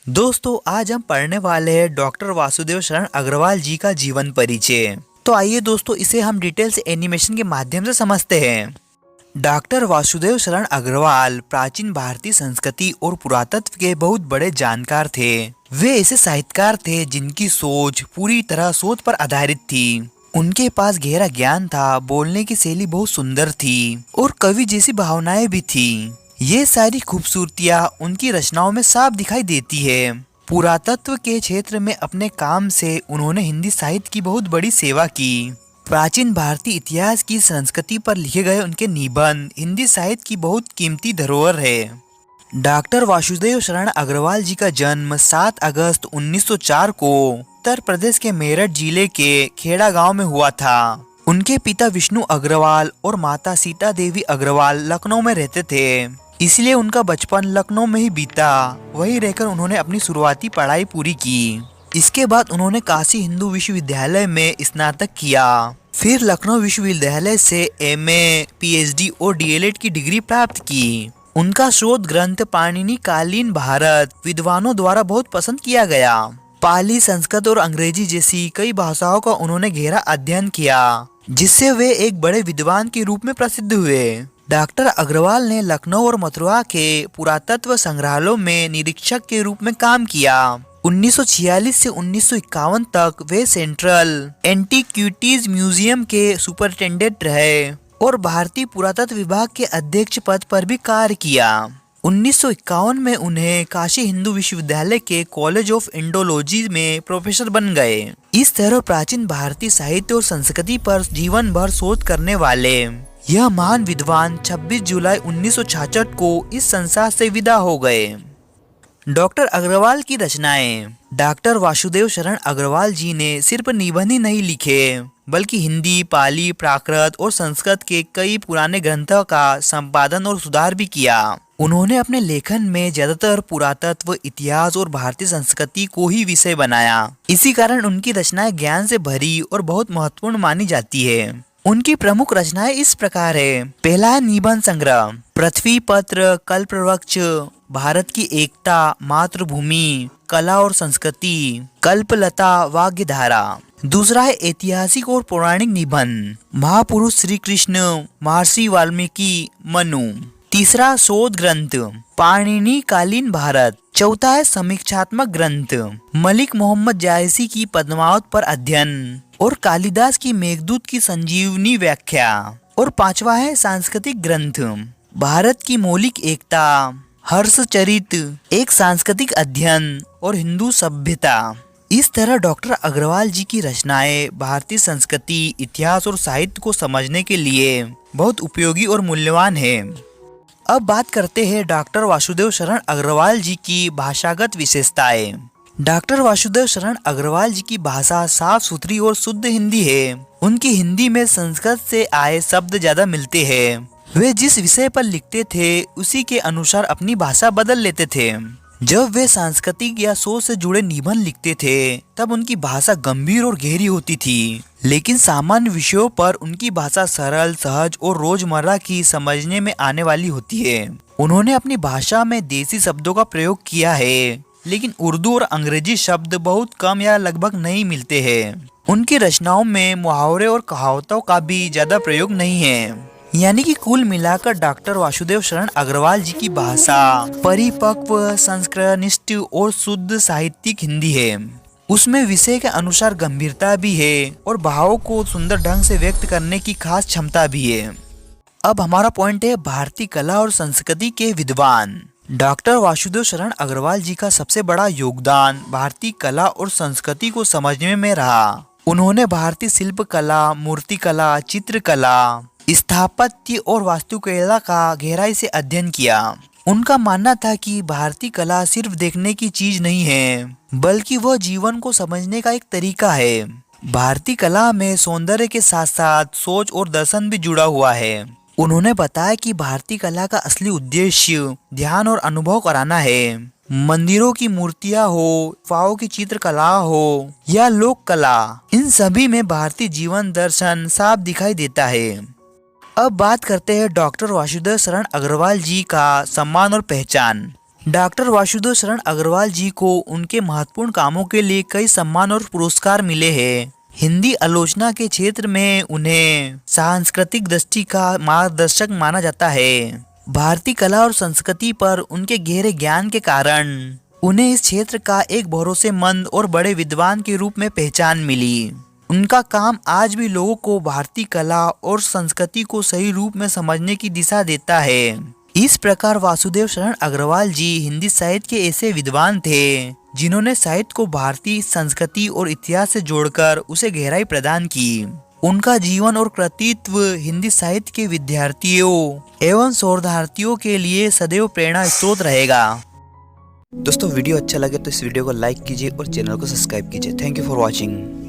दोस्तों आज हम पढ़ने वाले हैं डॉक्टर वासुदेव शरण अग्रवाल जी का जीवन परिचय। तो आइए दोस्तों इसे हम डिटेल से एनिमेशन के माध्यम से समझते हैं। डॉक्टर वासुदेव शरण अग्रवाल प्राचीन भारतीय संस्कृति और पुरातत्व के बहुत बड़े जानकार थे। वे ऐसे साहित्यकार थे जिनकी सोच पूरी तरह शोध पर आधारित थी। उनके पास गहरा ज्ञान था, बोलने की शैली बहुत सुंदर थी और कवि जैसी भावनाएं भी थी। ये सारी खूबसूरतियाँ उनकी रचनाओं में साफ दिखाई देती है। पुरातत्व के क्षेत्र में अपने काम से उन्होंने हिंदी साहित्य की बहुत बड़ी सेवा की। प्राचीन भारतीय इतिहास की संस्कृति पर लिखे गए उनके निबंध हिंदी साहित्य की बहुत कीमती धरोहर है। डॉक्टर वासुदेव शरण अग्रवाल जी का जन्म 7 अगस्त 1904 को उत्तर प्रदेश के मेरठ जिले के खेड़ा गांव में हुआ था। उनके पिता विष्णु अग्रवाल और माता सीता देवी अग्रवाल लखनऊ में रहते थे, इसलिए उनका बचपन लखनऊ में ही बीता। वहीं रहकर उन्होंने अपनी शुरुआती पढ़ाई पूरी की। इसके बाद उन्होंने काशी हिंदू विश्वविद्यालय में स्नातक किया। फिर लखनऊ विश्वविद्यालय से एमए, पीएचडी और डीएलएड की डिग्री प्राप्त की। उनका शोध ग्रंथ पाणिनि कालीन भारत विद्वानों द्वारा बहुत पसंद किया गया। पाली, संस्कृत और अंग्रेजी जैसी कई भाषाओं का उन्होंने गहरा अध्ययन किया, जिससे वे एक बड़े विद्वान के रूप में प्रसिद्ध हुए। डॉक्टर अग्रवाल ने लखनऊ और मथुरा के पुरातत्व संग्रहालयों में निरीक्षक के रूप में काम किया। 1946 से 1951 तक वे सेंट्रल एंटीक्विटीज म्यूजियम के सुपरिटेंडेंट रहे और भारतीय पुरातत्व विभाग के अध्यक्ष पद पर भी कार्य किया। 1951 में उन्हें काशी हिंदू विश्वविद्यालय के कॉलेज ऑफ इंडोलॉजी में प्रोफेसर बन गए। इस तरह प्राचीन भारतीय साहित्य और संस्कृति पर जीवन भर शोध करने वाले यह महान विद्वान 26 जुलाई 1966 को इस संसार से विदा हो गए। डॉक्टर अग्रवाल की रचनाएं। डॉक्टर वासुदेव शरण अग्रवाल जी ने सिर्फ निबंध ही नहीं लिखे, बल्कि हिंदी, पाली, प्राकृत और संस्कृत के कई पुराने ग्रंथों का संपादन और सुधार भी किया। उन्होंने अपने लेखन में ज्यादातर पुरातत्व, इतिहास और भारतीय संस्कृति को ही विषय बनाया। इसी कारण उनकी रचनाएं ज्ञान से भरी और बहुत महत्वपूर्ण मानी जाती है। उनकी प्रमुख रचनाएं इस प्रकार है। पहला है निबंध संग्रह, पृथ्वी पत्र, कल्पवृक्ष, भारत की एकता, मातृभूमि, कला और संस्कृति, कल्पलता, वाग्धारा। दूसरा है ऐतिहासिक और पौराणिक निबंध, महापुरुष श्री कृष्ण, महर्षि वाल्मीकि, मनु। तीसरा शोध ग्रंथ, पाणिनि कालीन भारत। चौथा है समीक्षात्मक ग्रंथ, मलिक मोहम्मद जायसी की पद्मावत पर अध्ययन और कालिदास की मेघदूत की संजीवनी व्याख्या। और पांचवा है सांस्कृतिक ग्रंथ, भारत की मौलिक एकता, हर्षचरित, एक सांस्कृतिक अध्ययन और हिंदू सभ्यता। इस तरह डॉक्टर अग्रवाल जी की रचनाएं भारतीय संस्कृति, इतिहास और साहित्य को समझने के लिए बहुत उपयोगी और मूल्यवान है। अब बात करते हैं डॉक्टर वासुदेव शरण अग्रवाल जी की भाषागत विशेषताएं। डॉक्टर वासुदेव शरण अग्रवाल जी की भाषा साफ सुथरी और शुद्ध हिंदी है। उनकी हिंदी में संस्कृत से आए शब्द ज्यादा मिलते हैं। वे जिस विषय पर लिखते थे उसी के अनुसार अपनी भाषा बदल लेते थे। जब वे सांस्कृतिक या सोच से जुड़े निबंध लिखते थे तब उनकी भाषा गंभीर और गहरी होती थी, लेकिन सामान्य विषयों पर उनकी भाषा सरल, सहज और रोजमर्रा की समझने में आने वाली होती है। उन्होंने अपनी भाषा में देसी शब्दों का प्रयोग किया है, लेकिन उर्दू और अंग्रेजी शब्द बहुत कम या लगभग नहीं मिलते हैं। उनकी रचनाओं में मुहावरे और कहावतों का भी ज्यादा प्रयोग नहीं है। यानी कि कुल मिलाकर डॉक्टर वासुदेव शरण अग्रवाल जी की भाषा परिपक्व, संस्कृतनिष्ठ और शुद्ध साहित्यिक हिंदी है। उसमें विषय के अनुसार गंभीरता भी है और भावों को सुंदर ढंग से व्यक्त करने की खास क्षमता भी है। अब हमारा पॉइंट है भारतीय कला और संस्कृति के विद्वान। डॉक्टर वासुदेव शरण अग्रवाल जी का सबसे बड़ा योगदान भारतीय कला और संस्कृति को समझने में रहा। उन्होंने भारतीय शिल्प कला, मूर्तिकला, चित्रकला, स्थापत्य और वास्तुकला का गहराई से अध्ययन किया। उनका मानना था कि भारतीय कला सिर्फ देखने की चीज नहीं है, बल्कि वह जीवन को समझने का एक तरीका है। भारतीय कला में सौंदर्य के साथ साथ सोच और दर्शन भी जुड़ा हुआ है। उन्होंने बताया कि भारतीय कला का असली उद्देश्य ध्यान और अनुभव कराना है। मंदिरों की मूर्तियां हो, गुफाओं की चित्रकला हो या लोक कला, इन सभी में भारतीय जीवन दर्शन साफ दिखाई देता है। अब बात करते हैं डॉक्टर वासुदेव शरण अग्रवाल जी का सम्मान और पहचान। डॉक्टर वासुदेव शरण अग्रवाल जी को उनके महत्वपूर्ण कामों के लिए कई सम्मान और पुरस्कार मिले हैं। हिंदी आलोचना के क्षेत्र में उन्हें सांस्कृतिक दृष्टि का मार्गदर्शक माना जाता है। भारतीय कला और संस्कृति पर उनके गहरे ज्ञान के कारण उन्हें इस क्षेत्र का एक भरोसेमंद और बड़े विद्वान के रूप में पहचान मिली। उनका काम आज भी लोगों को भारतीय कला और संस्कृति को सही रूप में समझने की दिशा देता है। इस प्रकार वासुदेव शरण अग्रवाल जी हिंदी साहित्य के ऐसे विद्वान थे जिन्होंने साहित्य को भारतीय संस्कृति और इतिहास से जोड़कर उसे गहराई प्रदान की। उनका जीवन और कृतित्व हिंदी साहित्य के विद्यार्थियों एवं शोधार्थियों के लिए सदैव प्रेरणा स्रोत रहेगा। दोस्तों वीडियो अच्छा लगे तो इस वीडियो को लाइक कीजिए और चैनल को सब्सक्राइब कीजिए। Thank you for watching.